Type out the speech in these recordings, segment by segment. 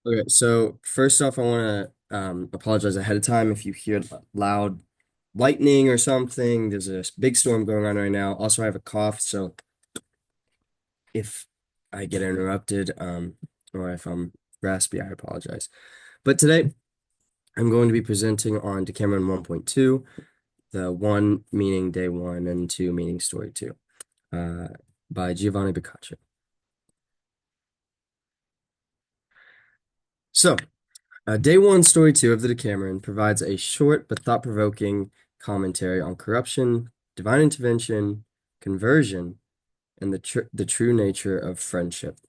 Okay, so first off, I want to apologize ahead of time if you hear loud lightning or something. There's a big storm going on right now. Also, I have a cough, so if I get interrupted, or if I'm raspy, I apologize. But today, I'm going to be presenting on Decameron 1.2, the one meaning day one and two meaning story two, uh, by Giovanni Boccaccio. So, day one, story two of the Decameron provides a short but thought-provoking commentary on corruption, divine intervention, conversion, and the true nature of friendship.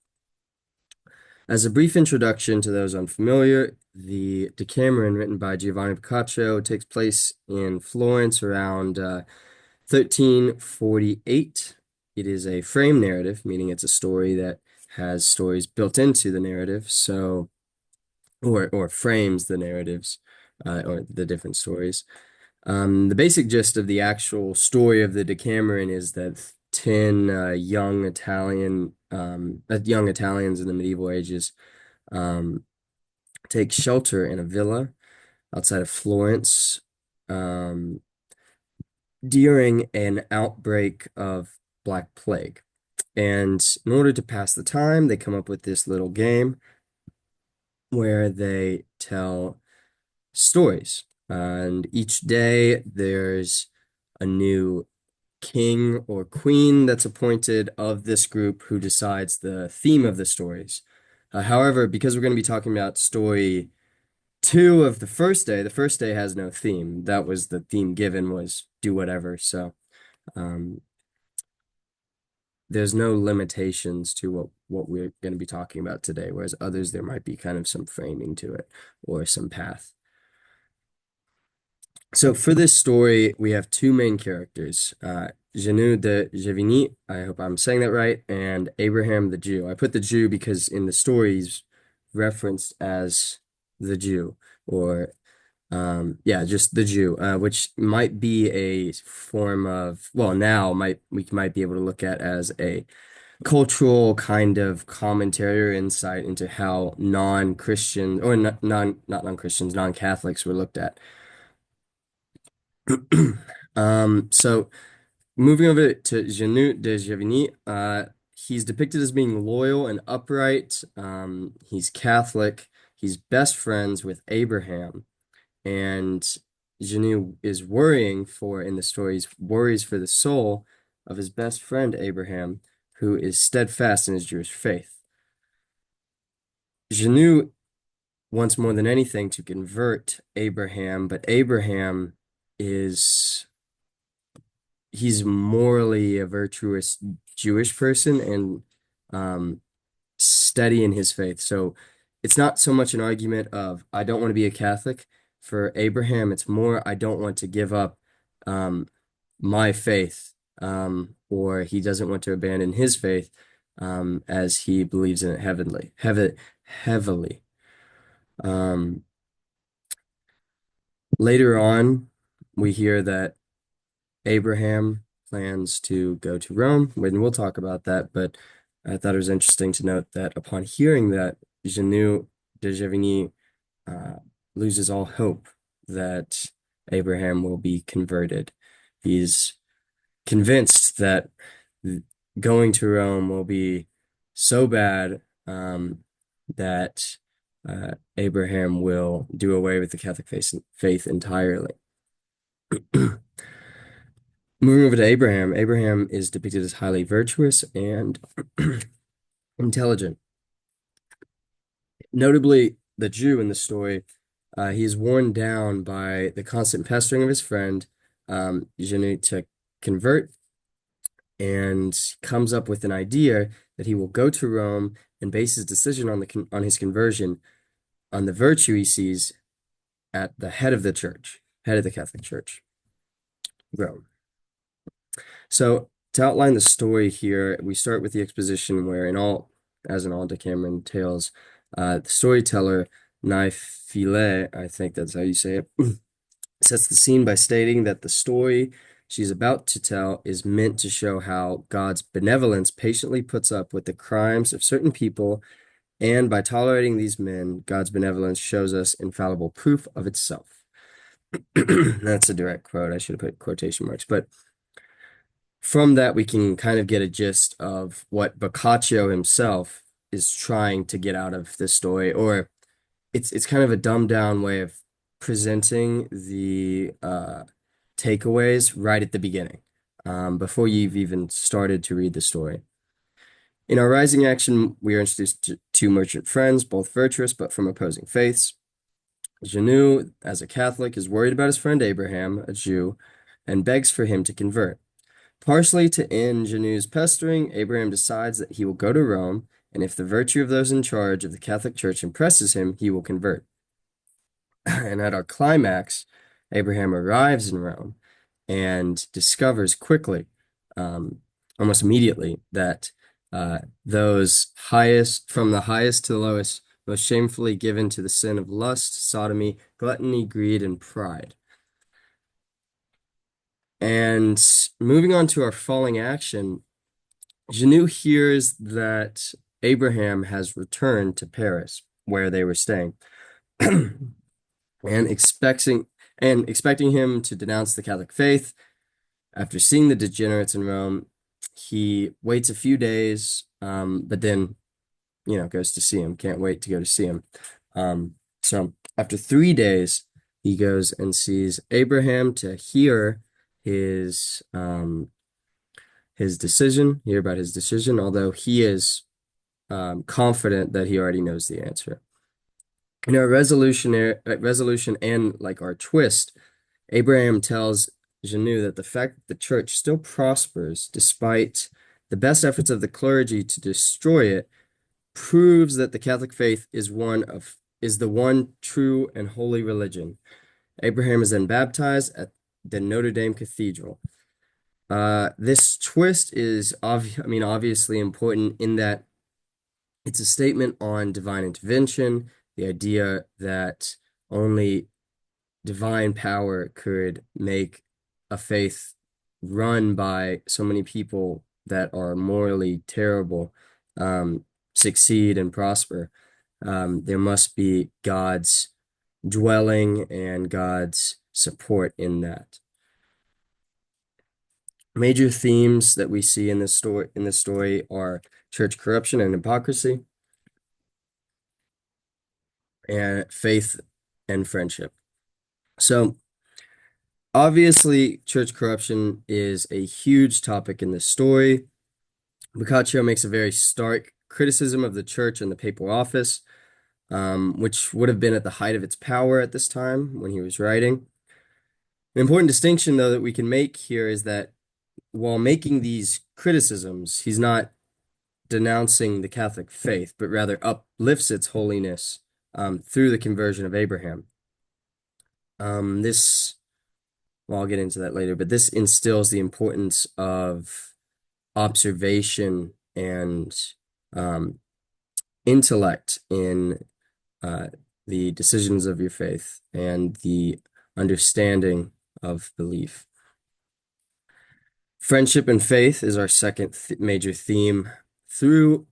As a brief introduction to those unfamiliar, the Decameron, written by Giovanni Boccaccio, takes place in Florence around 1348. It is a frame narrative, meaning it's a story that has stories built into the narrative. So or frames the narratives or the different stories. The basic gist of the actual story of the Decameron is that 10 young Italians in the medieval ages um, take shelter in a villa outside of Florence um, during an outbreak of Black Plague. And in order to pass the time, they come up with this little game where they tell stories. And each day there's a new king or queen that's appointed of this group who decides the theme of the stories. However, because we're going to be talking about story two of the first day has no theme. That was the theme given was do whatever. So um, there's no limitations to what we're going to be talking about today, whereas others there might be kind of some framing to it or some path. So for this story, we have two main characters, Jeanne de Gevigny, I hope I'm saying that right, and Abraham the Jew. I put the Jew because in the story he's referenced as the Jew, or yeah, just the Jew, which might be a form of, well, now we might be able to look at as a cultural kind of commentary or insight into how non-Christian or not non-Christians, non-Catholics were looked at. So moving over to Jeanne de Gevigny, he's depicted as being loyal and upright. He's Catholic. He's best friends with Abraham, and Jeanne is in the stories, worries for the soul of his best friend Abraham, who is steadfast in his Jewish faith. Jeanne wants more than anything to convert Abraham, but Abraham is he's morally a virtuous Jewish person and steady in his faith. So it's not so much an argument of I don't want to be a Catholic. For Abraham, it's more I don't want to give up um, my faith, or he doesn't want to abandon his faith as he believes in it heavily. Um, Later on, we hear that Abraham plans to go to Rome, and we'll talk about that. But I thought it was interesting to note that upon hearing that, Jeanne de Gevigny uh, loses all hope that Abraham will be converted. He's convinced that going to Rome will be so bad that Abraham will do away with the Catholic faith entirely. Moving over to Abraham, Abraham is depicted as highly virtuous and intelligent. Notably, the Jew in the story, he is worn down by the constant pestering of his friend, Jeanne, to convert, and comes up with an idea that he will go to Rome and base his decision on his conversion on the virtue he sees at the head of the church, head of the Catholic Church, Rome. So to outline the story here, we start with the exposition where as in all Decameron tales, the storyteller, Naifile, I think that's how you say it, sets the scene by stating that the story she's about to tell is meant to show how God's benevolence patiently puts up with the crimes of certain people And by tolerating these men, God's benevolence shows us infallible proof of itself. That's a direct quote. I should have put quotation marks. But from that, we can kind of get a gist of what Boccaccio himself is trying to get out of this story, or it's kind of a dumbed down way of presenting the takeaways right at the beginning, before you've even started to read the story. In our rising action, we are introduced to two merchant friends, both virtuous but from opposing faiths. Janu, as a Catholic, is worried about his friend Abraham, a Jew, and begs for him to convert. Partially to end Janu's pestering, Abraham decides that he will go to Rome, and if the virtue of those in charge of the Catholic Church impresses him, he will convert. And at our climax, Abraham arrives in Rome and discovers quickly, um, almost immediately, that those highest, from the highest to the lowest, most shamefully given to the sin of lust, sodomy, gluttony, greed, and pride. And moving on to our falling action, Janu hears that Abraham has returned to Paris, where they were staying, and expecting him to denounce the Catholic faith. After seeing the degenerates in Rome, he waits a few days, but then, goes to see him. Can't wait to go to see him. So after 3 days, he goes and sees Abraham to hear his decision, hear about his decision, although he is confident that he already knows the answer. In our resolution and like our twist, Abraham tells Janu that the fact that the church still prospers despite the best efforts of the clergy to destroy it proves that the Catholic faith is the one true and holy religion. Abraham is then baptized at the Notre Dame Cathedral. This twist is obviously important in that it's a statement on divine intervention, the idea that only divine power could make a faith run by so many people that are morally terrible succeed and prosper. There must be God's dwelling and God's support in that. Major themes that we see in this story are church corruption and hypocrisy, and faith and friendship. So obviously, church corruption is a huge topic in this story. Boccaccio makes a very stark criticism of the church and the papal office, which would have been at the height of its power at this time when he was writing. An important distinction, though, that we can make here is that while making these criticisms, he's not denouncing the Catholic faith, but rather uplifts its holiness through the conversion of Abraham. Well, I'll get into that later, but this instills the importance of observation and intellect in the decisions of your faith and the understanding of belief. Friendship and faith is our second major theme. Through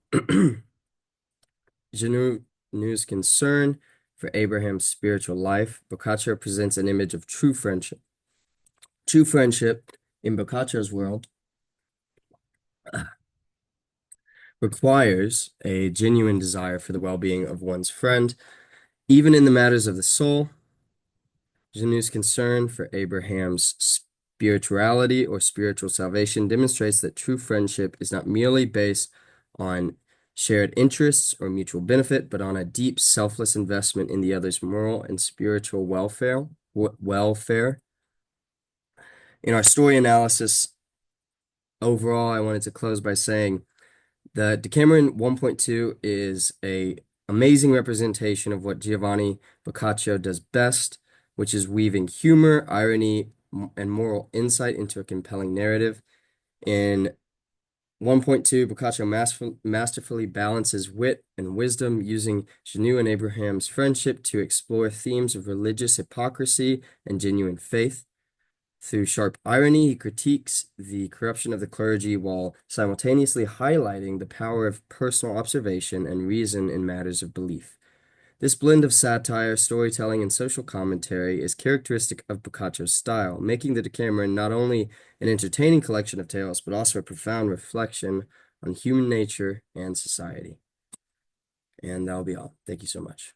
Janu's concern for Abraham's spiritual life, Boccaccio presents an image of true friendship. True friendship, in Boccaccio's world, requires a genuine desire for the well-being of one's friend, even in the matters of the soul. Janu's concern for Abraham's spirituality or spiritual salvation demonstrates that true friendship is not merely based on shared interests or mutual benefit, but on a deep, selfless investment in the other's moral and spiritual welfare. In our story analysis, overall, I wanted to close by saying the Decameron 1.2 is an amazing representation of what Giovanni Boccaccio does best, which is weaving humor, irony, and moral insight into a compelling narrative. In 1.2, Boccaccio masterfully balances wit and wisdom, using Janu and Abraham's friendship to explore themes of religious hypocrisy and genuine faith. Through sharp irony, he critiques the corruption of the clergy while simultaneously highlighting the power of personal observation and reason in matters of belief. This blend of satire, storytelling, and social commentary is characteristic of Boccaccio's style, making the Decameron not only an entertaining collection of tales, but also a profound reflection on human nature and society. And that'll be all. Thank you so much.